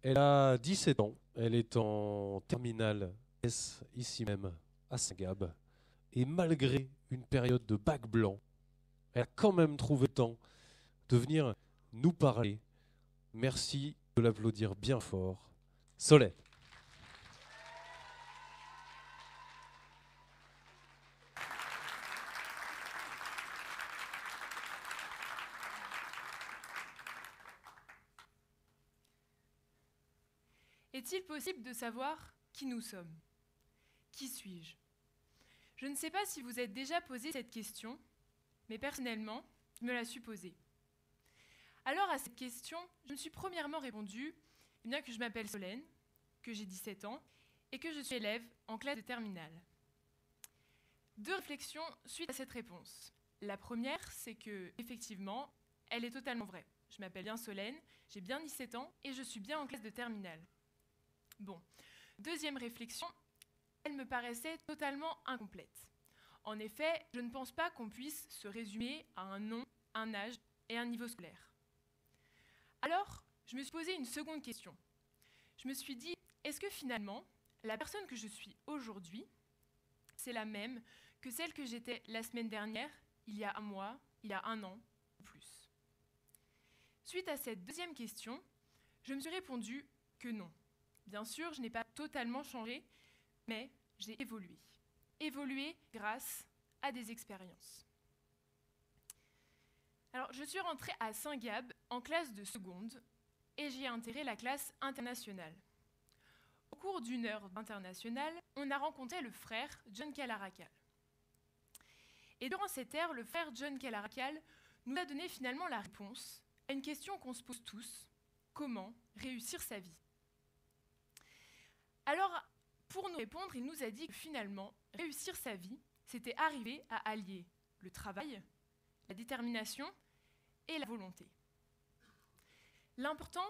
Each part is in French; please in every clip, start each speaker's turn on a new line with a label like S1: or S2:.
S1: Elle a 17 ans, elle est en terminale S ici même à Saint-Gab. Et malgré une période de bac blanc, elle a quand même trouvé le temps de venir nous parler. Merci de l'applaudir bien fort. Solène.
S2: Est-il possible de savoir qui nous sommes? Qui suis-je? Je ne sais pas si vous êtes déjà posé cette question, mais personnellement, je me la suis posée. Alors à cette question, je me suis premièrement répondu bien que je m'appelle Solène, que j'ai 17 ans et que je suis élève en classe de terminale. Deux réflexions suite à cette réponse. La première, c'est que, effectivement, elle est totalement vraie. Je m'appelle bien Solène, j'ai bien 17 ans et je suis bien en classe de terminale. Bon. Deuxième réflexion, elle me paraissait totalement incomplète. En effet, je ne pense pas qu'on puisse se résumer à un nom, un âge et un niveau scolaire. Alors, je me suis posé une seconde question. Je me suis dit, est-ce que finalement, la personne que je suis aujourd'hui, c'est la même que celle que j'étais la semaine dernière, il y a un mois, il y a un an, ou plus? Suite à cette deuxième question, je me suis répondu que non. Bien sûr, je n'ai pas totalement changé, mais j'ai évolué. Évolué grâce à des expériences. Alors, je suis rentrée à Saint-Gab en classe de seconde et j'y ai intégré la classe internationale. Au cours d'une heure d'international, on a rencontré le frère John Calarakal. Et durant cette heure, le frère John Calarakal nous a donné finalement la réponse à une question qu'on se pose tous: comment réussir sa vie? Alors, pour nous répondre, il nous a dit que finalement, réussir sa vie, c'était arriver à allier le travail, la détermination et la volonté. L'important,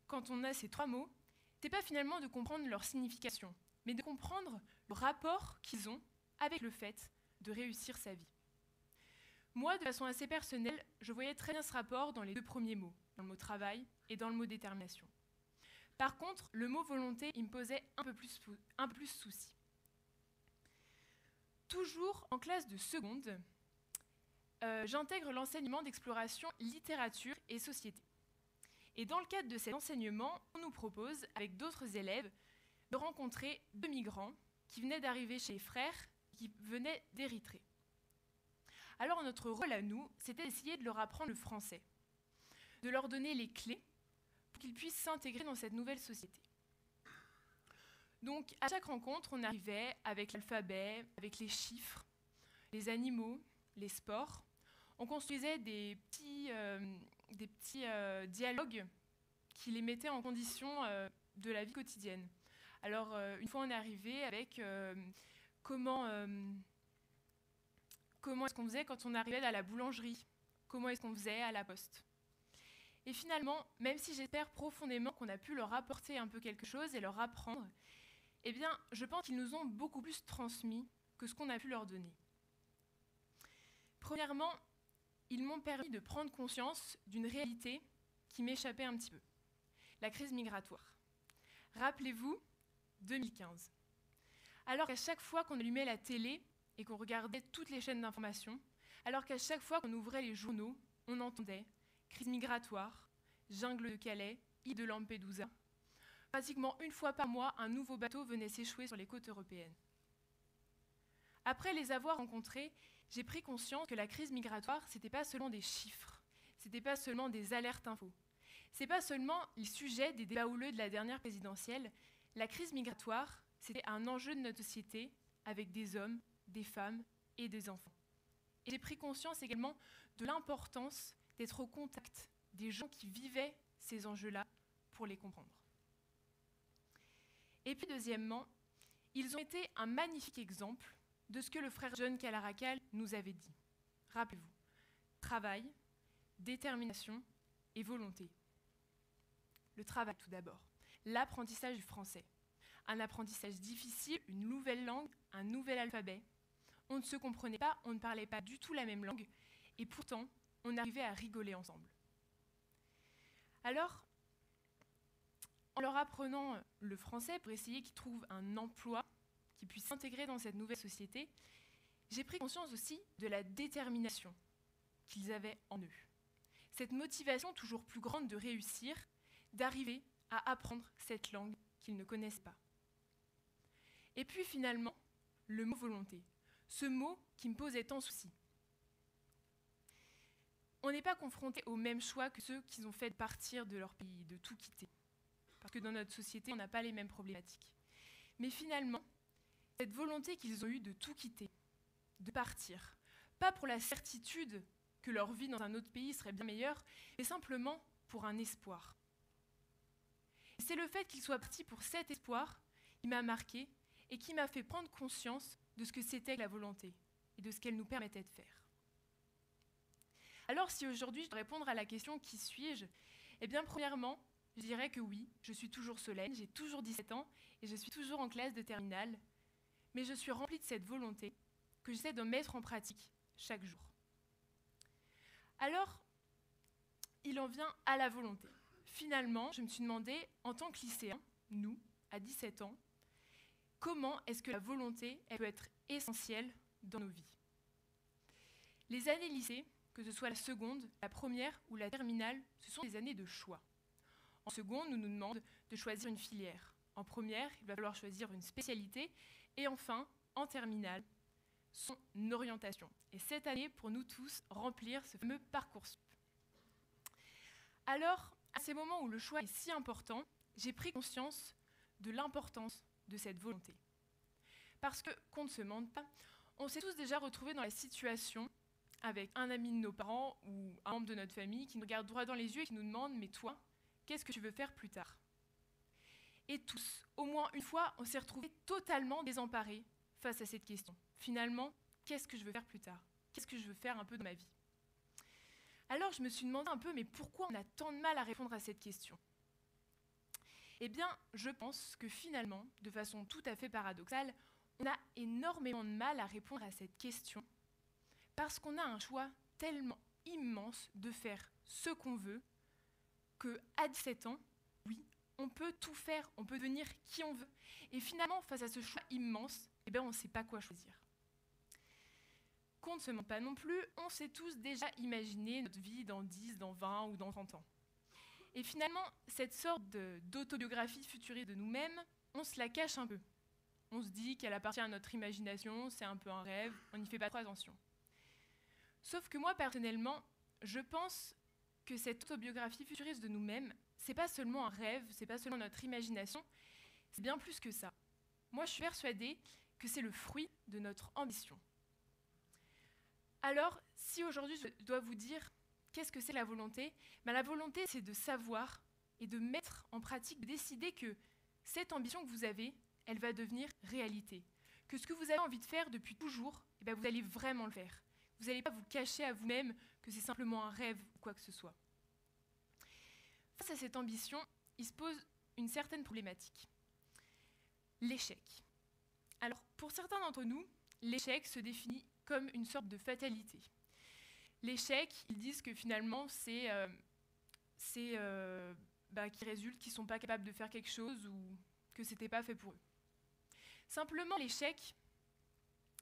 S2: quand on a ces trois mots, c'est pas finalement de comprendre leur signification, mais de comprendre le rapport qu'ils ont avec le fait de réussir sa vie. Moi, de façon assez personnelle, je voyais très bien ce rapport dans les deux premiers mots, dans le mot travail et dans le mot détermination. Par contre, le mot volonté, il me posait un peu plus souci. Toujours en classe de seconde, j'intègre l'enseignement d'exploration littérature et société. Et dans le cadre de cet enseignement, on nous propose, avec d'autres élèves, de rencontrer deux migrants qui venaient d'arriver chez les frères, qui venaient d'Érythrée. Alors notre rôle à nous, c'était d'essayer de leur apprendre le français, de leur donner les clés pour qu'ils puissent s'intégrer dans cette nouvelle société. Donc à chaque rencontre, on arrivait avec l'alphabet, avec les chiffres, les animaux, les sports. On construisait des petits dialogues qui les mettaient en condition de la vie quotidienne. Alors une fois on est arrivé avec comment est-ce qu'on faisait quand on arrivait à la boulangerie, comment est-ce qu'on faisait à la poste. Et finalement, même si j'espère profondément qu'on a pu leur apporter un peu quelque chose et leur apprendre, eh bien, je pense qu'ils nous ont beaucoup plus transmis que ce qu'on a pu leur donner. Premièrement, ils m'ont permis de prendre conscience d'une réalité qui m'échappait un petit peu. La crise migratoire. Rappelez-vous, 2015. Alors qu'à chaque fois qu'on allumait la télé et qu'on regardait toutes les chaînes d'information, alors qu'à chaque fois qu'on ouvrait les journaux, on entendait crise migratoire, jungle de Calais, île de Lampedusa. Pratiquement une fois par mois, un nouveau bateau venait s'échouer sur les côtes européennes. Après les avoir rencontrés, j'ai pris conscience que la crise migratoire, ce n'était pas seulement des chiffres, ce n'était pas seulement des alertes infos, ce n'est pas seulement les sujets des débats houleux de la dernière présidentielle. La crise migratoire, c'était un enjeu de notre société avec des hommes, des femmes et des enfants. Et j'ai pris conscience également de l'importance d'être au contact des gens qui vivaient ces enjeux-là pour les comprendre. Et puis deuxièmement, ils ont été un magnifique exemple de ce que le frère John Calarakal nous avait dit. Rappelez-vous, travail, détermination et volonté. Le travail tout d'abord, l'apprentissage du français. Un apprentissage difficile, une nouvelle langue, un nouvel alphabet. On ne se comprenait pas, on ne parlait pas du tout la même langue, et pourtant, on arrivait à rigoler ensemble. Alors, en apprenant le français pour essayer qu'ils trouvent un emploi, qu'ils puissent s'intégrer dans cette nouvelle société, j'ai pris conscience aussi de la détermination qu'ils avaient en eux. Cette motivation toujours plus grande de réussir, d'arriver à apprendre cette langue qu'ils ne connaissent pas. Et puis finalement, le mot volonté, ce mot qui me posait tant de soucis. On n'est pas confronté au même choix que ceux qui ont fait de partir de leur pays, de tout quitter. Parce que dans notre société, on n'a pas les mêmes problématiques. Mais finalement, cette volonté qu'ils ont eue de tout quitter, de partir, pas pour la certitude que leur vie dans un autre pays serait bien meilleure, mais simplement pour un espoir. Et c'est le fait qu'ils soient partis pour cet espoir qui m'a marqué et qui m'a fait prendre conscience de ce que c'était que la volonté et de ce qu'elle nous permettait de faire. Alors si aujourd'hui je dois répondre à la question « Qui suis-je ?», eh bien premièrement, je dirais que oui, je suis toujours Solène, j'ai toujours 17 ans et je suis toujours en classe de terminale, mais je suis remplie de cette volonté que j'essaie de mettre en pratique chaque jour. Alors, il en vient à la volonté. Finalement, je me suis demandé, en tant que lycéen, nous, à 17 ans, comment est-ce que la volonté elle peut être essentielle dans nos vies. Les années lycée, que ce soit la seconde, la première ou la terminale, ce sont des années de choix. En seconde, on nous demande de choisir une filière. En première, il va falloir choisir une spécialité. Et enfin, en terminale, son orientation. Et cette année, pour nous tous, remplir ce fameux Parcoursup. Alors, à ces moments où le choix est si important, j'ai pris conscience de l'importance de cette volonté. Parce que, qu'on ne se mente pas, on s'est tous déjà retrouvés dans la situation avec un ami de nos parents ou un membre de notre famille qui nous regarde droit dans les yeux et qui nous demande « Mais toi, qu'est-ce que tu veux faire plus tard ?» Et tous, au moins une fois, on s'est retrouvés totalement désemparés face à cette question. Finalement, qu'est-ce que je veux faire plus tard ? Qu'est-ce que je veux faire un peu dans ma vie ? Alors je me suis demandé un peu, mais pourquoi on a tant de mal à répondre à cette question ? Eh bien, je pense que finalement, de façon tout à fait paradoxale, on a énormément de mal à répondre à cette question parce qu'on a un choix tellement immense de faire ce qu'on veut qu'à 17 ans, oui, on peut tout faire, on peut devenir qui on veut. Et finalement, face à ce choix immense, eh bien, on ne sait pas quoi choisir. Qu'on ne se ment pas non plus, on s'est tous déjà imaginé notre vie dans 10, dans 20 ou dans 30 ans. Et finalement, cette sorte d'autobiographie futuriste de nous-mêmes, on se la cache un peu. On se dit qu'elle appartient à notre imagination, c'est un peu un rêve, on n'y fait pas trop attention. Sauf que moi, personnellement, je pense que cette autobiographie futuriste de nous-mêmes, c'est pas seulement un rêve, c'est pas seulement notre imagination, c'est bien plus que ça. Moi, je suis persuadée que c'est le fruit de notre ambition. Alors, si aujourd'hui je dois vous dire qu'est-ce que c'est la volonté, ben la volonté, c'est de savoir et de mettre en pratique, de décider que cette ambition que vous avez, elle va devenir réalité. Que ce que vous avez envie de faire depuis toujours, eh ben vous allez vraiment le faire. Vous n'allez pas vous cacher à vous-même que c'est simplement un rêve ou quoi que ce soit. Face à cette ambition, il se pose une certaine problématique. L'échec. Alors, pour certains d'entre nous, l'échec se définit comme une sorte de fatalité. L'échec, ils disent que finalement, c'est qui résulte qu'ils ne sont pas capables de faire quelque chose ou que ce n'était pas fait pour eux. Simplement, l'échec,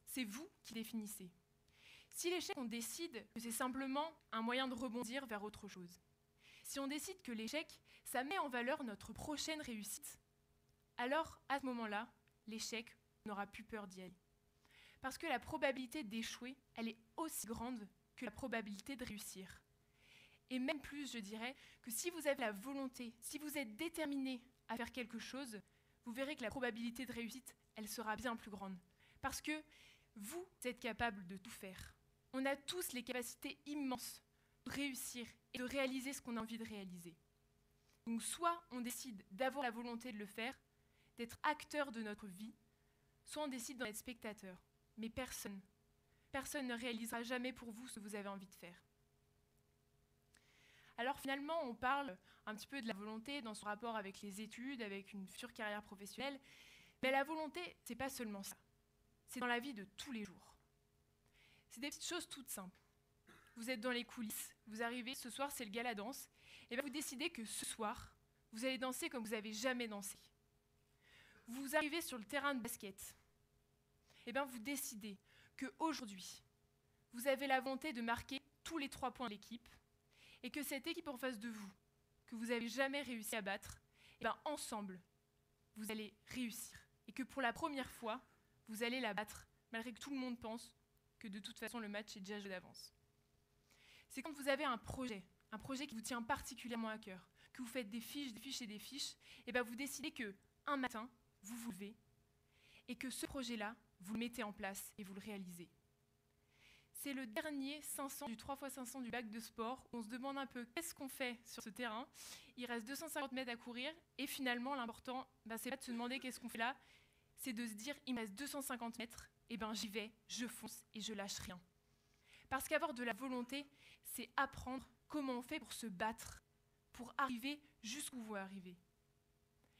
S2: c'est vous qui définissez. Si l'échec, on décide que c'est simplement un moyen de rebondir vers autre chose. Si on décide que l'échec, ça met en valeur notre prochaine réussite, alors, à ce moment-là, l'échec n'aura plus peur d'y aller. Parce que la probabilité d'échouer, elle est aussi grande que la probabilité de réussir. Et même plus, je dirais, que si vous avez la volonté, si vous êtes déterminé à faire quelque chose, vous verrez que la probabilité de réussite, elle sera bien plus grande. Parce que vous êtes capable de tout faire. On a tous les capacités immenses de réussir et de réaliser ce qu'on a envie de réaliser. Donc soit on décide d'avoir la volonté de le faire, d'être acteur de notre vie, soit on décide d'en être spectateur. Mais personne ne réalisera jamais pour vous ce que vous avez envie de faire. Alors finalement, on parle un petit peu de la volonté dans son rapport avec les études, avec une future carrière professionnelle, mais la volonté, c'est pas seulement ça. C'est dans la vie de tous les jours. C'est des petites choses toutes simples. Vous êtes dans les coulisses, vous arrivez, ce soir c'est le gala danse, et bien vous décidez que ce soir, vous allez danser comme vous n'avez jamais dansé. Vous arrivez sur le terrain de basket. Et bien vous décidez qu'aujourd'hui, vous avez la volonté de marquer tous les 3 points de l'équipe et que cette équipe en face de vous, que vous n'avez jamais réussi à battre, et bien ensemble, vous allez réussir. Et que pour la première fois, vous allez la battre, malgré que tout le monde pense que de toute façon le match est déjà joué d'avance. C'est quand vous avez un projet qui vous tient particulièrement à cœur, que vous faites des fiches, et bien vous décidez qu'un matin, vous vous levez, et que ce projet-là, vous le mettez en place et vous le réalisez. C'est le dernier 500 du 3x500 du bac de sport. On se demande un peu qu'est-ce qu'on fait sur ce terrain. Il reste 250 mètres à courir et finalement l'important, c'est pas de se demander qu'est-ce qu'on fait là, c'est de se dire il me reste 250 mètres, et j'y vais, je fonce et je lâche rien. Parce qu'avoir de la volonté, c'est apprendre comment on fait pour se battre, pour arriver jusqu'où vous arrivez.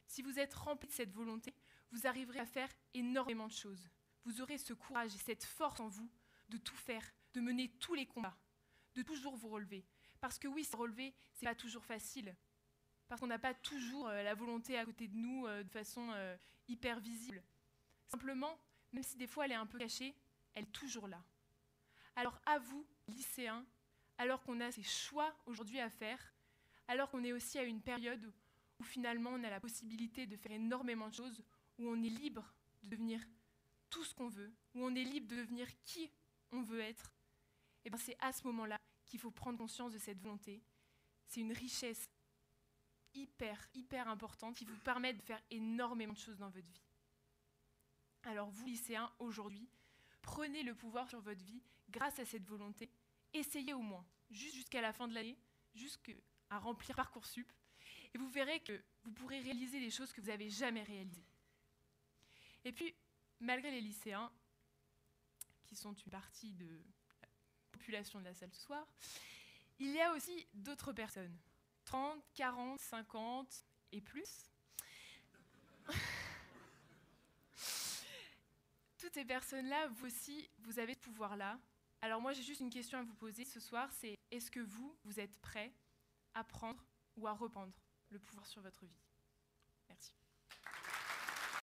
S2: Si vous êtes rempli de cette volonté, vous arriverez à faire énormément de choses. Vous aurez ce courage et cette force en vous de tout faire, de mener tous les combats, de toujours vous relever. Parce que oui, se relever, c'est pas toujours facile. Parce qu'on n'a pas toujours la volonté à côté de nous de façon hyper visible. Simplement, même si des fois elle est un peu cachée, elle est toujours là. Alors à vous, lycéens, alors qu'on a ces choix aujourd'hui à faire, alors qu'on est aussi à une période où finalement on a la possibilité de faire énormément de choses, où on est libre de devenir tout ce qu'on veut, où on est libre de devenir qui on veut être, et c'est à ce moment-là qu'il faut prendre conscience de cette volonté. C'est une richesse hyper importante qui vous permet de faire énormément de choses dans votre vie. Alors vous, lycéens, aujourd'hui, prenez le pouvoir sur votre vie grâce à cette volonté. Essayez au moins, jusqu'à la fin de l'année, jusqu'à remplir Parcoursup, et vous verrez que vous pourrez réaliser des choses que vous n'avez jamais réalisées. Et puis, malgré les lycéens, qui sont une partie de la population de la salle ce soir, il y a aussi d'autres personnes, 30, 40, 50 et plus. Toutes ces personnes-là, vous aussi, vous avez ce pouvoir-là. Alors moi, j'ai juste une question à vous poser ce soir, c'est est-ce que vous êtes prêts à prendre ou à reprendre le pouvoir sur votre vie ?